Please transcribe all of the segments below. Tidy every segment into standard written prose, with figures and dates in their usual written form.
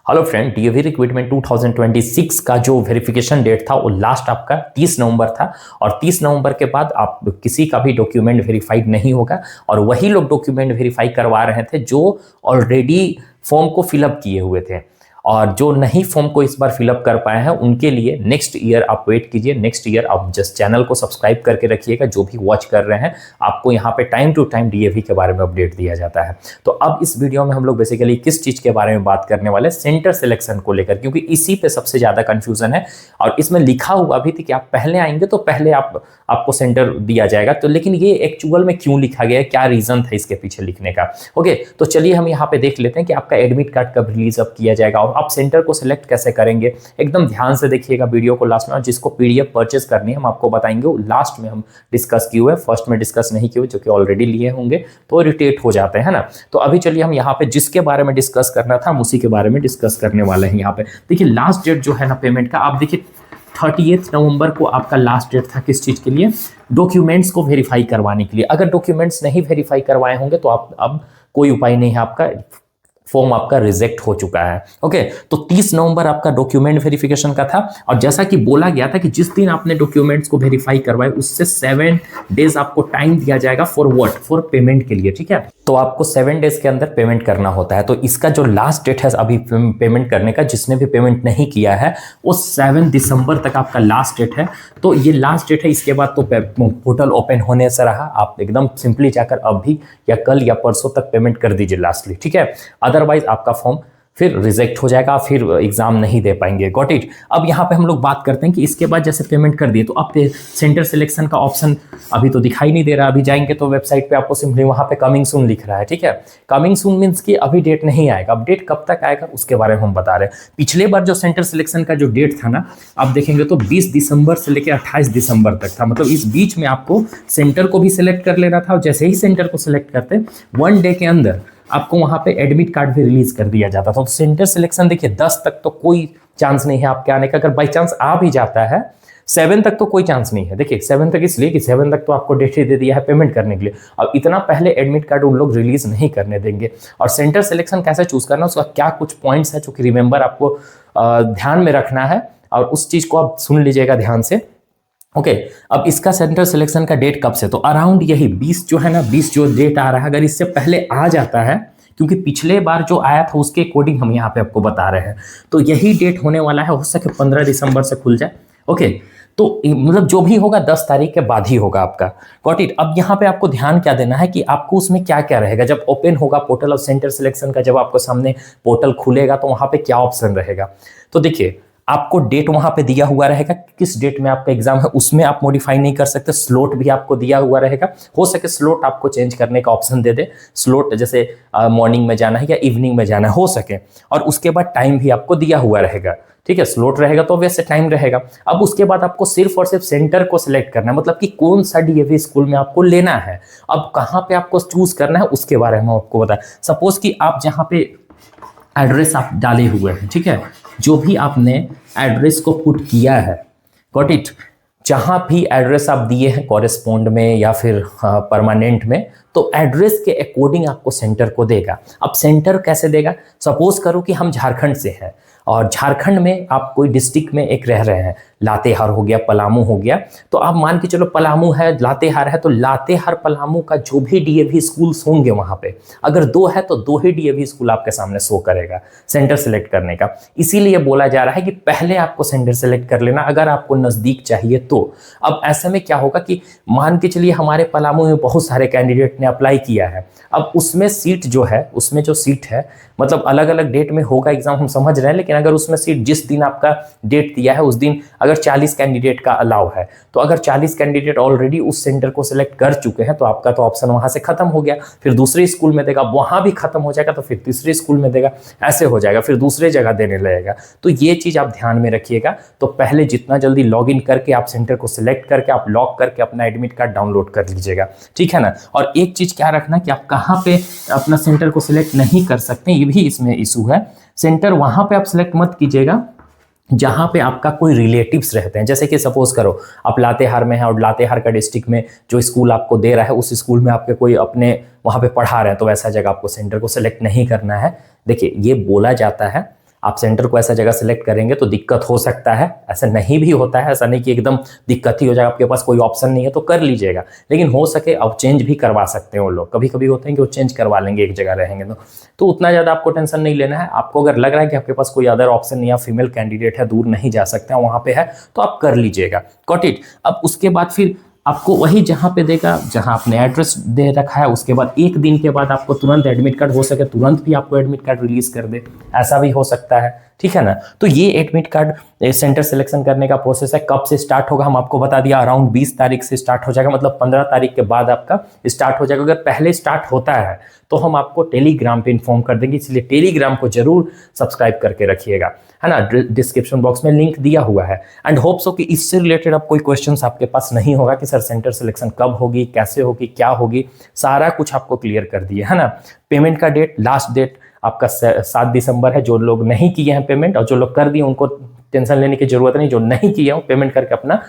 Hello friend, DAV recruitment 2026 का जो verification date था वो लास्ट आपका 30 नवंबर था। और 30 नवंबर के बाद आप किसी का भी डॉक्यूमेंट वेरीफाइड नहीं होगा। और वही लोग डॉक्यूमेंट वेरीफाई करवा रहे थे जो ऑलरेडी फॉर्म को फिलअप किए हुए थे। और जो नहीं फॉर्म को इस बार फिलअप कर पाए हैं उनके लिए नेक्स्ट ईयर आप वेट कीजिए। नेक्स्ट ईयर आप जस्ट चैनल को सब्सक्राइब करके रखिएगा। जो भी वॉच कर रहे हैं आपको यहाँ पे टाइम टू टाइम डीएवी के बारे में अपडेट दिया जाता है। तो अब इस वीडियो में हम लोग बेसिकली किस चीज़ के बारे में बात करने वाले, सेंटर सिलेक्शन को लेकर, क्योंकि इसी पे सबसे ज़्यादा कन्फ्यूजन है। और इसमें लिखा हुआ भी थी कि आप पहले आएंगे तो पहले आपको सेंटर दिया जाएगा। तो लेकिन ये एक्चुअल में क्यों लिखा गया है, क्या रीज़न था इसके पीछे लिखने का। ओके, तो चलिए हम यहाँ पे देख लेते हैं कि आपका एडमिट कार्ड कब रिलीज अब किया जाएगा और आप सेंटर को सिलेक्ट कैसे करेंगे। एकदम ध्यान से देखिएगा वीडियो को लास्ट में। और जिसको पीडीएफ परचेज करनी है हम आपको बताएंगे, वो लास्ट में हम डिस्कस किए हुए, फर्स्ट में डिस्कस नहीं किए हुए, जो कि ऑलरेडी लिए होंगे तो इरिटेट हो जाते हैं ना। तो अभी चलिए हम यहाँ पे जिसके बारे में डिस्कस करना था हम उसी के बारे में डिस्कस करने वाले हैं। यहाँ पे देखिए लास्ट डेट जो है ना पेमेंट का, आप देखिए 30 नवंबर को आपका लास्ट डेट था। किस चीज़ के लिए? डॉक्यूमेंट्स को वेरीफाई करवाने के लिए। अगर डॉक्यूमेंट्स नहीं वेरीफाई करवाए होंगे तो आप अब कोई उपाय नहीं है, आपका फॉर्म आपका रिजेक्ट हो चुका है। ओके, तो 30 नवंबर आपका डॉक्यूमेंट वेरिफिकेशन का था। और जैसा कि बोला गया था कि जिस दिन आपने डॉक्यूमेंट्स को वेरीफाई करवाए उससे 7 डेज आपको टाइम दिया जाएगा फॉर व्हाट, फॉर पेमेंट के लिए। ठीक है, तो आपको 7 डेज के अंदर पेमेंट करना होता है। तो इसका जो लास्ट डेट है अभी पेमेंट करने का, जिसने भी पेमेंट नहीं किया है वो 7 दिसंबर तक आपका लास्ट डेट है। तो ये लास्ट डेट है। इसके बाद तो पोर्टल ओपन होने से रहा, आप एकदम सिंपली जाकर अभी या कल या परसों तक पेमेंट कर दीजिए लास्टली। ठीक है, अदरवाइज आपका फॉर्म फिर रिजेक्ट हो जाएगा, फिर एग्जाम नहीं दे पाएंगे। Got it. अब यहाँ पे हम लोग बात करते हैं कि इसके बाद जैसे पेमेंट कर दिए तो अब सेंटर सिलेक्शन का ऑप्शन अभी तो दिखाई नहीं दे रहा। अभी जाएंगे तो वेबसाइट पे आपको सिंपली वहाँ पे कमिंग सून लिख रहा है। ठीक है, कमिंग सून मीन्स कि अभी डेट नहीं आएगा। अब डेट कब तक आएगा उसके बारे में हम बता रहे हैं। पिछले बार जो सेंटर सिलेक्शन का जो डेट था ना, आप देखेंगे तो 20 दिसंबर से लेकर 28 दिसंबर तक था। मतलब इस बीच में आपको सेंटर को भी सिलेक्ट कर लेना था। और जैसे ही सेंटर को सिलेक्ट करते 1 डे के अंदर आपको वहां पे एडमिट कार्ड भी रिलीज कर दिया जाता था। तो सेंटर सिलेक्शन देखिए 10 तक तो कोई चांस नहीं है आपके आने का। अगर बाई चांस आ भी जाता है 7 तक तो कोई चांस नहीं है। देखिए 7 तक इसलिए कि 7 तक तो आपको डेट ही दे दिया है पेमेंट करने के लिए। अब इतना पहले एडमिट कार्ड उन लोग रिलीज नहीं करने देंगे। और सेंटर सिलेक्शन कैसे चूज करना, उसका क्या कुछ पॉइंट्स है जो कि रिमेंबर आपको ध्यान में रखना है। और उस चीज को आप सुन लीजिएगा ध्यान से। ओके, अब इसका सेंटर सिलेक्शन का डेट कब से, तो अराउंड यही 20 जो है ना, 20 जो डेट आ रहा है, अगर इससे पहले आ जाता है, क्योंकि पिछले बार जो आया था उसके अकॉर्डिंग हम यहाँ पे आपको बता रहे हैं, तो यही डेट होने वाला है। हो सके 15 दिसंबर से खुल जाए। ओके, तो मतलब जो भी होगा 10 तारीख के बाद ही होगा आपका। Got it. अब यहाँ पे आपको ध्यान क्या देना है कि आपको उसमें क्या क्या रहेगा जब ओपन होगा पोर्टल ऑफ सेंटर सिलेक्शन का। जब आपको सामने पोर्टल खुलेगा तो वहाँ पे क्या ऑप्शन रहेगा, तो देखिए आपको डेट वहां पे दिया हुआ रहेगा, किस डेट में आपका एग्जाम है उसमें आप मॉडिफाई नहीं कर सकते। स्लॉट भी आपको दिया हुआ रहेगा। हो सके स्लॉट आपको चेंज करने का ऑप्शन दे दे। स्लॉट जैसे मॉर्निंग में जाना है या इवनिंग में जाना है, हो सके। और उसके बाद टाइम भी आपको दिया हुआ रहेगा। ठीक है, स्लॉट रहेगा तो वैसे टाइम रहेगा। अब उसके बाद आपको सिर्फ और सिर्फ सेंटर को सिलेक्ट करना है, मतलब कि कौन सा डीएवी स्कूल में आपको लेना है। अब कहाँ पे आपको चूज करना है उसके बारे में आपको बताया। सपोज कि आप जहाँ पे एड्रेस आप डाले हुए हैं, ठीक है, जो भी आपने एड्रेस को पुट किया है, गॉट इट, जहां भी एड्रेस आप दिए हैं कॉरेस्पॉन्ड में या फिर परमानेंट में, तो एड्रेस के अकॉर्डिंग आपको सेंटर को देगा। अब सेंटर कैसे देगा, सपोज करो कि हम झारखंड से हैं और झारखंड में आप कोई डिस्ट्रिक्ट में एक रह रहे हैं, लातेहार हो गया, पलामू हो गया, तो आप मान के चलो पलामू है, लातेहार है, तो लातेहार पलामू का जो भी डीएवी स्कूल्स होंगे वहां पे, अगर 2 है तो 2 ही डीएवी स्कूल आपके सामने शो करेगा सेंटर सेलेक्ट करने का। इसीलिए बोला जा रहा है कि पहले आपको सेंटर सेलेक्ट कर लेना अगर आपको नजदीक चाहिए तो। अब ऐसे में क्या होगा कि मान के चलिए हमारे पलामू में बहुत सारे कैंडिडेट ने अप्लाई किया है। अब उसमें सीट जो है, उसमें जो सीट है, मतलब अलग अलग डेट में होगा एग्जाम, हम समझ रहे हैं, लेकिन अगर उसमें सीट जिस दिन आपका डेट दिया है उस दिन अगर 40 कैंडिडेट का अलाउ है, तो अगर 40 कैंडिडेट ऑलरेडी उस सेंटर को सिलेक्ट कर चुके हैं तो आपका तो ऑप्शन वहां से खत्म हो गया। फिर दूसरे स्कूल में देगा, वहां भी खत्म हो जाएगा, तो फिर तीसरे स्कूल में देगा, ऐसे हो जाएगा, फिर दूसरे जगह देने लगेगा। तो ये चीज आप ध्यान में रखिएगा। तो पहले जितना जल्दी लॉग इन करके आप सेंटर को सिलेक्ट करके आप लॉक करके अपना एडमिट कार्ड डाउनलोड कर लीजिएगा। ठीक है ना। और एक चीज क्या रखना कि आप कहाँ पे अपना सेंटर को सिलेक्ट नहीं कर सकते, ये भी इसमें इशू है। सेंटर वहां पे आप सिलेक्ट मत कीजिएगा जहां पे आपका कोई रिलेटिव्स रहते हैं। जैसे कि सपोज करो आप लातेहार में हैं और लातेहार का डिस्ट्रिक्ट में जो स्कूल आपको दे रहा है उस स्कूल में आपके कोई अपने वहां पे पढ़ा रहे हैं, तो वैसा जगह आपको सेंटर को सिलेक्ट नहीं करना है। देखिए ये बोला जाता है आप सेंटर को ऐसा जगह सेलेक्ट करेंगे तो दिक्कत हो सकता है, ऐसा नहीं भी होता है, ऐसा नहीं कि एकदम दिक्कत ही हो जाएगा, आपके पास कोई ऑप्शन नहीं है तो कर लीजिएगा, लेकिन हो सके अब चेंज भी करवा सकते हैं वो लोग, कभी कभी होते हैं कि वो चेंज करवा लेंगे एक जगह रहेंगे तो उतना ज़्यादा आपको टेंशन नहीं लेना है। आपको अगर लग रहा है कि आपके पास कोई अदर ऑप्शन या फीमेल कैंडिडेट है, दूर नहीं जा सकते हैं, वहाँ पे है तो आप कर लीजिएगा। Got it. अब उसके बाद फिर आपको वही जहाँ पे देगा जहाँ आपने एड्रेस दे रखा है, उसके बाद एक दिन के बाद आपको तुरंत एडमिट कार्ड, हो सके तुरंत भी आपको एडमिट कार्ड रिलीज कर दे, ऐसा भी हो सकता है, ठीक है ना। तो ये एडमिट कार्ड सेंटर सिलेक्शन करने का प्रोसेस है। कब से स्टार्ट होगा हम आपको बता दिया, अराउंड 20 तारीख से स्टार्ट हो जाएगा, मतलब 15 तारीख के बाद आपका स्टार्ट हो जाएगा। अगर पहले स्टार्ट होता है तो हम आपको टेलीग्राम पे इन्फॉर्म कर देंगे, इसलिए टेलीग्राम को जरूर सब्सक्राइब करके रखिएगा, है ना। डिस्क्रिप्शन बॉक्स में लिंक दिया हुआ है। एंड होप सो कि इससे रिलेटेड अब कोई क्वेश्चंस आपके पास नहीं होगा कि सर सेंटर सिलेक्शन कब होगी, कैसे होगी, क्या होगी, सारा कुछ आपको क्लियर कर दिए, है ना। पेमेंट का डेट, लास्ट डेट आपका 7 दिसंबर है। जो लोग नहीं किए हैं पेमेंट और जो लोग कर दिए उनको टेंशन लेने की जरूरत नहीं, जो नहीं किए हैं पेमेंट करके अपना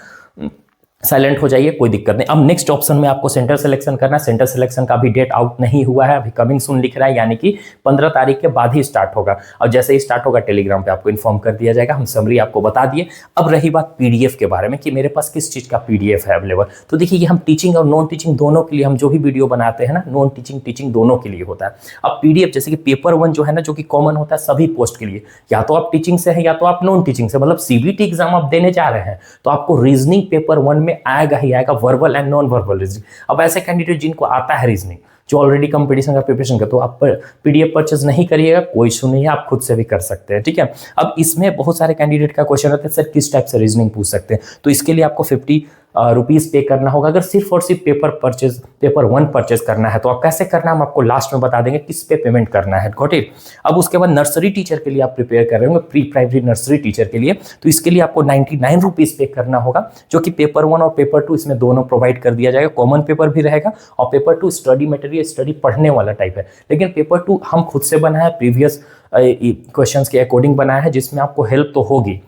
साइलेंट हो जाइए, कोई दिक्कत नहीं। अब नेक्स्ट ऑप्शन में आपको सेंटर सिलेक्शन करना है। सेंटर सिलेक्शन का भी डेट आउट नहीं हुआ है, अभी कमिंग सून लिख रहा है, यानी कि 15 तारीख के बाद ही स्टार्ट होगा, और जैसे ही स्टार्ट होगा टेलीग्राम पे आपको इन्फॉर्म कर दिया जाएगा। हम समरी आपको बता दिए। अब रही बात पीडीएफ के बारे में कि मेरे पास किस चीज़ का पीडीएफ है अवेलेबल, तो देखिए ये हम टीचिंग और नॉन टीचिंग दोनों के लिए हम जो भी वीडियो बनाते हैं ना, नॉन टीचिंग टीचिंग दोनों के लिए होता है। अब पीडीएफ जैसे कि पेपर 1 जो है ना, जो कि कॉमन होता है सभी पोस्ट के लिए, या तो आप टीचिंग से है या तो आप नॉन टीचिंग से, मतलब सीबीटी एग्जाम आप देने जा रहे हैं तो आपको रीजनिंग पेपर 1 में आएगा ही आएगा, verbal and non verbal reasoning. अब ऐसे कैंडिडेट जिनको आता है रीजनिंग, जो ऑलरेडी कंपटीशन का प्रिपरेशन कर, तो आप पीडीएफ परचेज नहीं करिएगा, कोई इशू नहीं है, आप खुद से भी कर सकते हैं, ठीक है। अब इसमें बहुत सारे कैंडिडेट का क्वेश्चन रहता है सर किस टाइप से रीजनिंग पूछ सकते हैं, तो इसके लिए आपको 50 रुपीज़ पे करना होगा अगर सिर्फ और सिर्फ पेपर 1 परचेज करना है। तो आप कैसे करना है हम आपको लास्ट में बता देंगे, किस पे पेमेंट करना है, गॉट इट। अब उसके बाद नर्सरी टीचर के लिए आप प्रिपेयर कर रहे होंगे, प्री प्राइमरी नर्सरी टीचर के लिए, तो इसके लिए आपको 99 रुपीज़ पे करना होगा, जो कि पेपर 1 और पेपर 2 इसमें दोनों प्रोवाइड कर दिया जाएगा। कॉमन पेपर भी रहेगा और पेपर 2 स्टडी मटेरियल, स्टडी पढ़ने वाला टाइप है, लेकिन पेपर 2 हम खुद से बनाया है, प्रीवियस क्वेश्चंस के अकॉर्डिंग बनाया है, जिसमें आपको हेल्प तो होगी,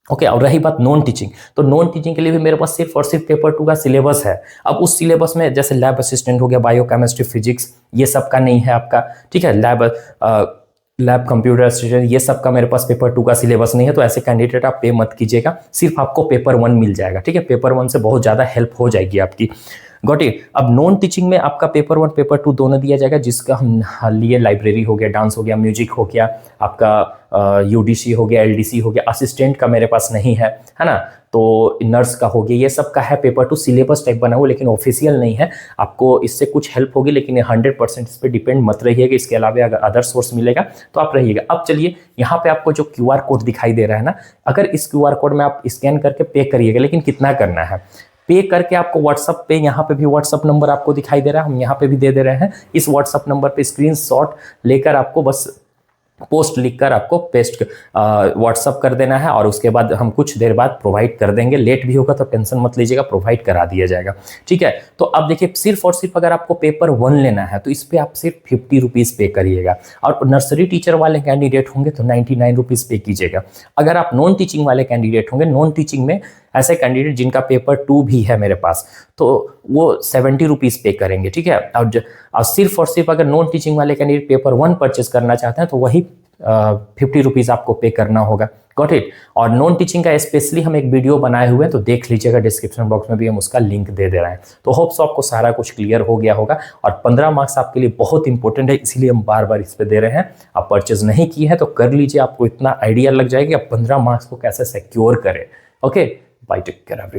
ओके। और रही बात नॉन टीचिंग, तो नॉन टीचिंग के लिए भी मेरे पास सिर्फ और सिर्फ पेपर 2 का सिलेबस है। अब उस सिलेबस में जैसे लैब असिस्टेंट हो गया, बायो केमिस्ट्री, फिजिक्स, ये सब का नहीं है आपका, ठीक है। लैब कंप्यूटर असिस्टेंट, ये सब का मेरे पास पेपर 2 का सिलेबस नहीं है, तो ऐसे कैंडिडेट आप पे मत कीजिएगा, सिर्फ आपको पेपर 1 मिल जाएगा, ठीक है। पेपर 1 से बहुत ज़्यादा हेल्प हो जाएगी आपकी, गॉट इट। अब नॉन टीचिंग में आपका पेपर 1 पेपर 2 दोनों दिया जाएगा, जिसका हम लिए लाइब्रेरी हो गया, डांस हो गया, म्यूजिक हो गया, आपका यूडीसी हो गया, एलडीसी हो गया, असिस्टेंट का मेरे पास नहीं है, है ना, तो नर्स का हो गया, ये सब का है पेपर 2 सिलेबस टाइप बना हुआ, लेकिन ऑफिशियल नहीं है। आपको इससे कुछ हेल्प होगी, लेकिन 100% इस पर डिपेंड मत रहिएगा, इसके अलावा अगर अदर सोर्स मिलेगा तो आप रहिएगा। अब चलिए यहाँ पे आपको जो QR कोड दिखाई दे रहा है ना, अगर इस QR कोड में आप स्कैन करके पे करिएगा, लेकिन कितना करना है, पे करके आपको व्हाट्सअप पे, यहाँ पे भी व्हाट्सअप नंबर आपको दिखाई दे रहा है, हम यहाँ पे भी दे रहे हैं, इस व्हाट्सअप नंबर पे स्क्रीनशॉट लेकर आपको बस पोस्ट लिखकर आपको पेस्ट व्हाट्सअप कर देना है, और उसके बाद हम कुछ देर बाद प्रोवाइड कर देंगे। लेट भी होगा तो टेंशन मत लीजिएगा, प्रोवाइड करा दिया जाएगा, ठीक है। तो अब देखिए सिर्फ और सिर्फ अगर आपको पेपर 1 लेना है तो इस पर आप सिर्फ 50 रुपीज़ पे करिएगा, और नर्सरी टीचर वाले कैंडिडेट होंगे तो 99 रुपीज़ पे कीजिएगा। अगर आप नॉन टीचिंग वाले कैंडिडेट होंगे, नॉन टीचिंग में ऐसे कैंडिडेट जिनका पेपर 2 भी है मेरे पास, तो वो 70 रुपीज़ पे करेंगे, ठीक है। और सिर्फ और सिर्फ अगर नॉन टीचिंग वाले कैंडिडेट पेपर 1 परचेज करना चाहते हैं तो वही 50 रुपीज़ आपको पे करना होगा, गॉट इट। और नॉन टीचिंग का स्पेशली हम एक वीडियो बनाए हुए हैं, तो देख लीजिएगा, डिस्क्रिप्शन बॉक्स में भी हम उसका लिंक दे रहे हैं। तो होप सो आपको सारा कुछ क्लियर हो गया होगा, और 15 मार्क्स आपके लिए बहुत इंपॉर्टेंट है, इसीलिए हम बार बार इस पर दे रहे हैं। आप परचेज नहीं किए हैं तो कर लीजिए, आपको इतना आइडिया लग जाएगा कि आप 15 मार्क्स को कैसे सिक्योर करें, ओके। Bye, take care.